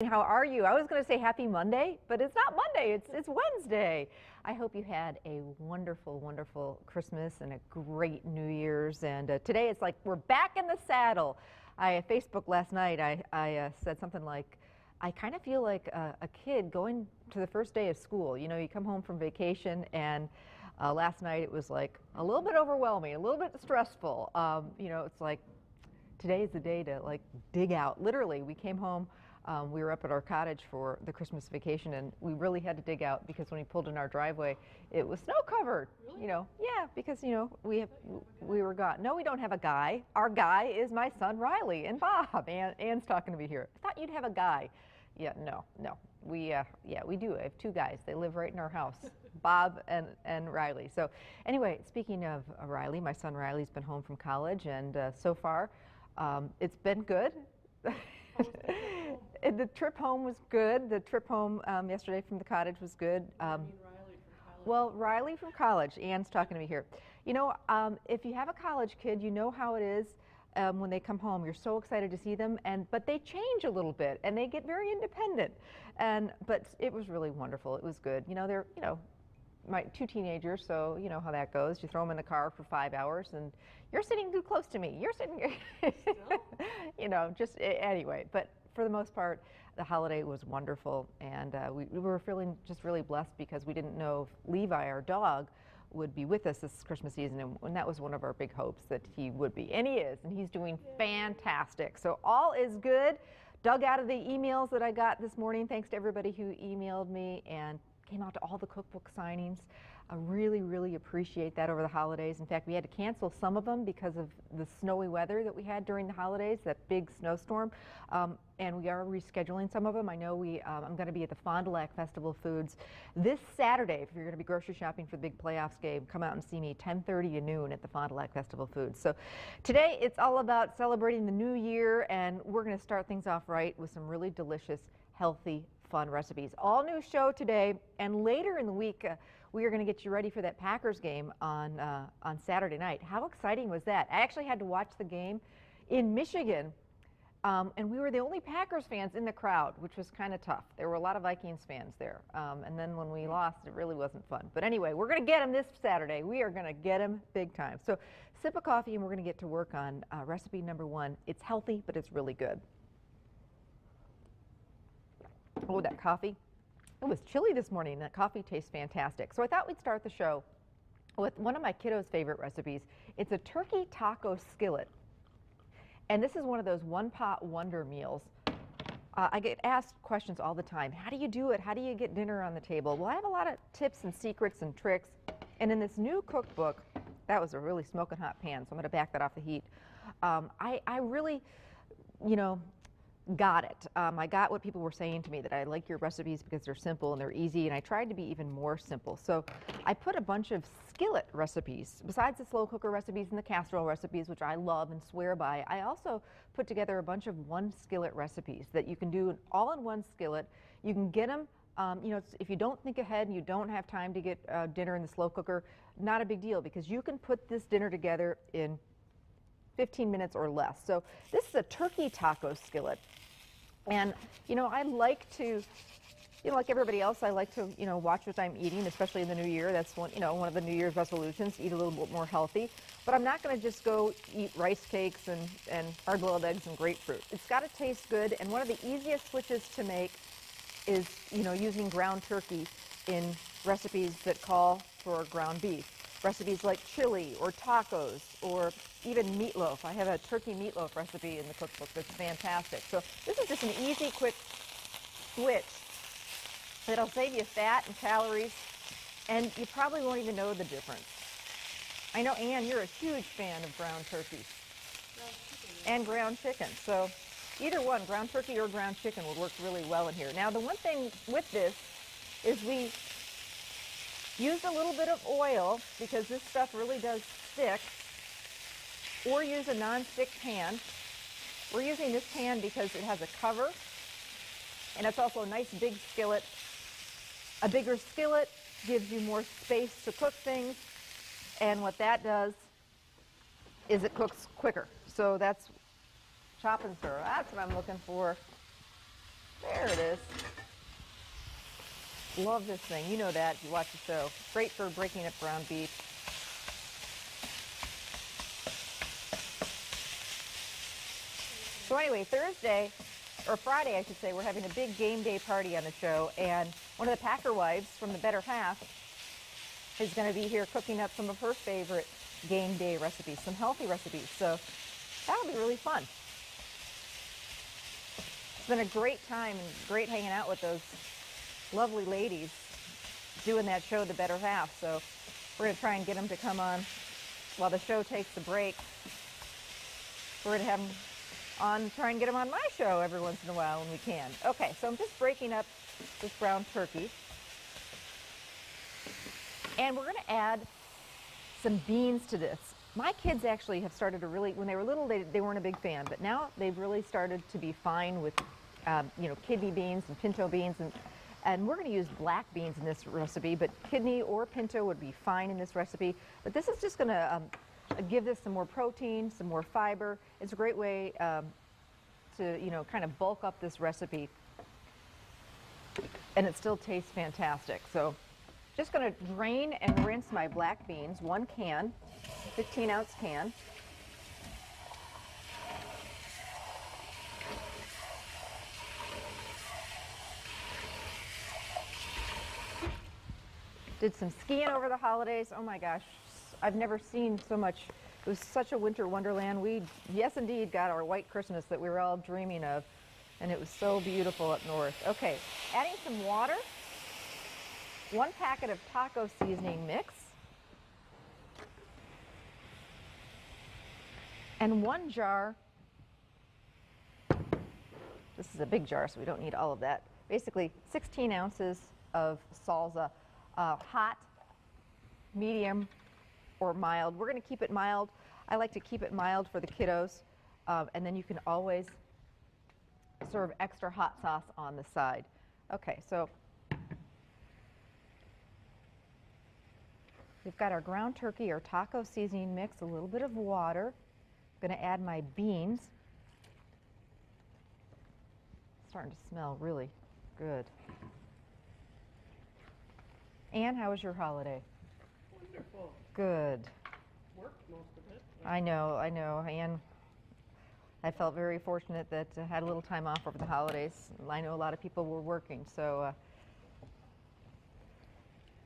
How are you? I was going to say happy Monday, but it's not Monday. It's Wednesday. I hope you had a wonderful, wonderful Christmas and a great New Year's. And today it's like we're back in the saddle. Facebook last night, I said something like, I kind of feel like a kid going to the first day of school. You know, you come home from vacation and last night it was like a little bit overwhelming, a little bit stressful. You know, it's like today is the day to like dig out. Literally, we came home. We were up at our cottage for the Christmas vacation, and we really had to dig out because when we pulled in our driveway, it was snow covered. Really? You know, yeah, because you know we were gone. No, we don't have a guy. Our guy is my son Riley and Bob. Ann's talking to me here. I thought you'd have a guy. Yeah, no. We do. I have two guys. They live right in our house, Bob and Riley. So anyway, speaking of Riley, my son Riley's been home from college, and so far it's been good. The trip home was good. The trip home yesterday from the cottage was good. Riley from college. Ann's talking to me here. You know, if you have a college kid, you know how it is when they come home. You're so excited to see them, but they change a little bit and they get very independent. But it was really wonderful. It was good. You know, they're my two teenagers, so you know how that goes. You throw them in the car for 5 hours and you're sitting too close to me. You're sitting, you know, just anyway. But for the most part, the holiday was wonderful, and we were feeling just really blessed because we didn't know if Levi, our dog, would be with us this Christmas season, and that was one of our big hopes that he would be. And he is, and he's doing fantastic. So all is good. Dug out of the emails that I got this morning, thanks to everybody who emailed me and came out to all the cookbook signings. I really appreciate that over the holidays. In fact, we had to cancel some of them because of the snowy weather that we had during the holidays, that big snowstorm, and we are rescheduling some of them. I know I'm going to be at the Fond du Lac Festival of Foods this Saturday. If you're going to be grocery shopping for the big playoffs game, come out and see me 10:30 to noon at the Fond du Lac Festival of Foods. So today it's all about celebrating the new year, and we're going to start things off right with some really delicious, healthy, fun recipes. All new show today, and later in the week we are going to get you ready for that Packers game on Saturday night. How exciting was that? I actually had to watch the game in Michigan, and we were the only Packers fans in the crowd, which was kind of tough. There were a lot of Vikings fans there, and then when we lost, it really wasn't fun. But anyway, we're going to get them this Saturday. We are going to get them big time. So sip of coffee, and we're going to get to work on recipe number 1. It's healthy, but it's really good. Oh, that coffee. It was chilly this morning, and that coffee tastes fantastic. So I thought we'd start the show with one of my kiddos' favorite recipes. It's a turkey taco skillet. And this is one of those one-pot wonder meals. I get asked questions all the time. How do you do it? How do you get dinner on the table? Well, I have a lot of tips and secrets and tricks. And in this new cookbook, that was a really smoking hot pan, so I'm going to back that off the heat. I really, you know, got it. I got what people were saying to me, that I like your recipes because they're simple and they're easy, and I tried to be even more simple. So I put a bunch of skillet recipes, besides the slow cooker recipes and the casserole recipes, which I love and swear by. I also put together a bunch of one skillet recipes that you can do all in one skillet. You can get them, you know, if you don't think ahead and you don't have time to get dinner in the slow cooker, not a big deal, because you can put this dinner together in 15 minutes or less. So this is a turkey taco skillet. And, you know, I like to, you know, like everybody else, I like to, you know, watch what I'm eating, especially in the new year. That's one, you know, one of the New Year's resolutions, eat a little bit more healthy. But I'm not going to just go eat rice cakes and hard-boiled eggs and grapefruit. It's got to taste good. And one of the easiest switches to make is, you know, using ground turkey in recipes that call for ground beef. Recipes like chili or tacos or even meatloaf. I have a turkey meatloaf recipe in the cookbook that's fantastic. So this is just an easy, quick switch that'll save you fat and calories, and you probably won't even know the difference. I know, Ann, you're a huge fan of ground turkey and ground chicken. So either one, ground turkey or ground chicken, would work really well in here. Now, the one thing with this is we use a little bit of oil because this stuff really does stick, or use a non-stick pan. We're using this pan because it has a cover, and it's also a nice big skillet. A bigger skillet gives you more space to cook things, and what that does is it cooks quicker. So that's chop and stir. That's what I'm looking for. There it is. Love this thing. You know that. You watch the show. Great for breaking up ground beef. So anyway, Thursday, or Friday, I should say, we're having a big game day party on the show, and one of the Packer wives from the Better Half is going to be here cooking up some of her favorite game day recipes, some healthy recipes. So that'll be really fun. It's been a great time and great hanging out with those lovely ladies doing that show, The Better Half. So we're going to try and get them to come on while the show takes a break. We're going to have them on, try and get them on my show every once in a while when we can. Okay, so I'm just breaking up this ground turkey. And we're going to add some beans to this. My kids actually have started to really, when they were little, they weren't a big fan, but now they've really started to be fine with, you know, kidney beans and pinto beans, and we're going to use black beans in this recipe, but kidney or pinto would be fine in this recipe. But this is just going to give this some more protein, some more fiber. It's a great way to, you know, kind of bulk up this recipe, and it still tastes fantastic. So just going to drain and rinse my black beans, 1 can, 15-ounce can. Did some skiing over the holidays. Oh my gosh, I've never seen so much. It was such a winter wonderland. We, yes indeed, got our white Christmas that we were all dreaming of, and it was so beautiful up north. Okay, adding some water, 1 packet of taco seasoning mix, and 1 jar, this is a big jar so we don't need all of that, basically 16 ounces of salsa, hot, medium, or mild. We're going to keep it mild. I like to keep it mild for the kiddos, and then you can always serve extra hot sauce on the side. Okay, so we've got our ground turkey, our taco seasoning mix, a little bit of water. I'm going to add my beans. Starting to smell really good. Ann, how was your holiday? Wonderful. Good. Worked most of it. I know. Ann, I felt very fortunate that I had a little time off over the holidays. I know a lot of people were working, so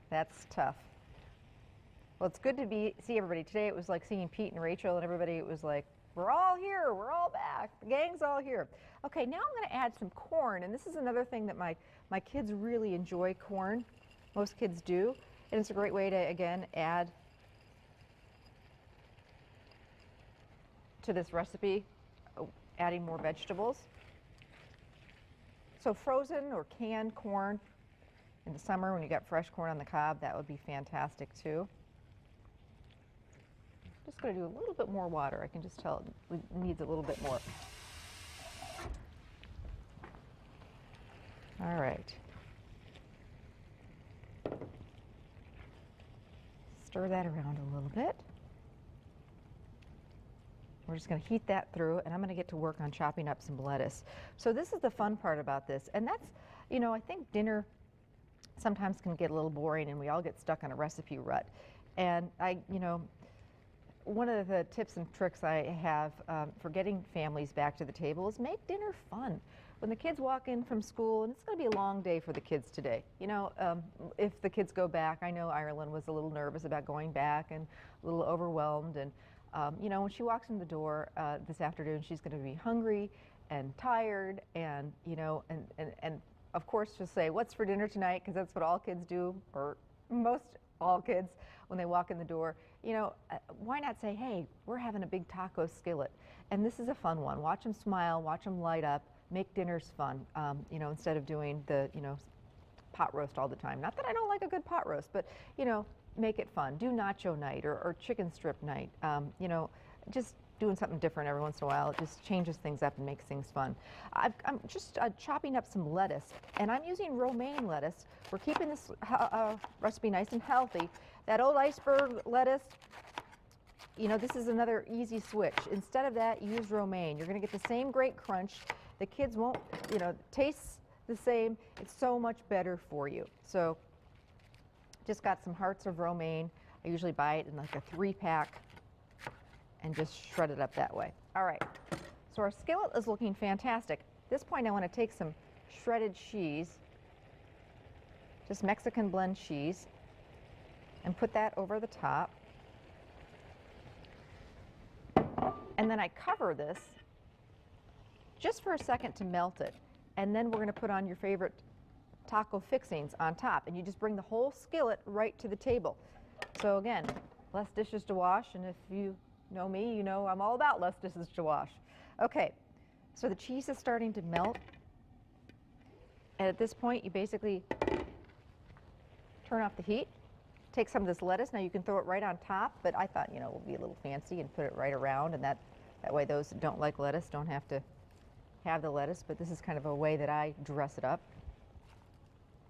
that's tough. Well, it's good to see everybody. Today it was like seeing Pete and Rachel and everybody. It was like, we're all here, we're all back, the gang's all here. Okay, now I'm going to add some corn, and this is another thing that my kids really enjoy, corn. Most kids do, and it's a great way to, again, add to this recipe, adding more vegetables. So frozen or canned corn in the summer when you got fresh corn on the cob, that would be fantastic too. Just going to do a little bit more water. I can just tell it needs a little bit more. All right. Stir that around a little bit. We're just going to heat that through, and I'm going to get to work on chopping up some lettuce. So this is the fun part about this, and that's, you know, I think dinner sometimes can get a little boring, and we all get stuck on a recipe rut. And you know, one of the tips and tricks I have for getting families back to the table is make dinner fun. When the kids walk in from school, and it's going to be a long day for the kids today. You know, if the kids go back, I know Ireland was a little nervous about going back and a little overwhelmed. And, you know, when she walks in the door this afternoon, she's going to be hungry and tired and, you know, and of course she'll say, what's for dinner tonight? Because that's what all kids do, or most all kids, when they walk in the door. You know, why not say, hey, we're having a big taco skillet. And this is a fun one. Watch them smile, watch them light up. Make dinners fun, you know, instead of doing the, you know, pot roast all the time. Not that I don't like a good pot roast, but, you know, make it fun. Do nacho night or chicken strip night. You know, just doing something different every once in a while. It just changes things up and makes things fun. I'm just chopping up some lettuce, and I'm using romaine lettuce. We're keeping this recipe nice and healthy. That old iceberg lettuce, you know, this is another easy switch. Instead of that, use romaine. You're going to get the same great crunch. The kids won't, you know, tastes the same. It's so much better for you. So just got some hearts of romaine. I usually buy it in like a 3-pack and just shred it up that way. All right, so our skillet is looking fantastic. At this point I want to take some shredded cheese, just Mexican blend cheese, and put that over the top. And then I cover this just for a second to melt it. And then we're going to put on your favorite taco fixings on top. And you just bring the whole skillet right to the table. So again, less dishes to wash. And if you know me, you know I'm all about less dishes to wash. Okay, so the cheese is starting to melt. And at this point, you basically turn off the heat. Take some of this lettuce. Now you can throw it right on top, but I thought, you know, we'll be a little fancy and put it right around, and that way those that don't like lettuce don't have to have the lettuce, but this is kind of a way that I dress it up.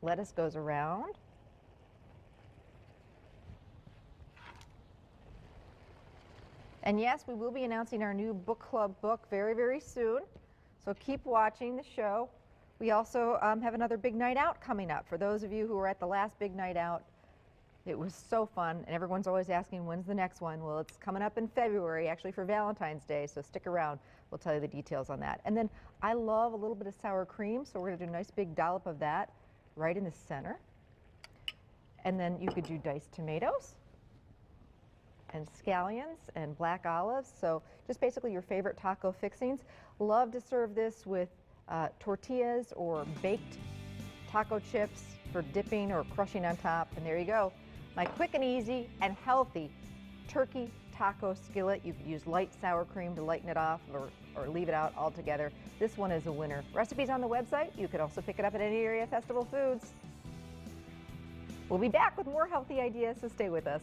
Lettuce goes around. And yes, we will be announcing our new book club book very, very soon, so keep watching the show. We also have another big night out coming up. For those of you who were at the last big night out, it was so fun, and everyone's always asking when's the next one. Well, it's coming up in February, actually for Valentine's Day, so stick around. We'll tell you the details on that. And then I love a little bit of sour cream, so we're going to do a nice big dollop of that right in the center. And then you could do diced tomatoes and scallions and black olives, so just basically your favorite taco fixings. Love to serve this with tortillas or baked taco chips for dipping or crushing on top, and there you go. My quick and easy and healthy turkey taco skillet. You could use light sour cream to lighten it off or leave it out altogether. This one is a winner. Recipes on the website. You could also pick it up at any area Festival Foods. We'll be back with more healthy ideas, so stay with us.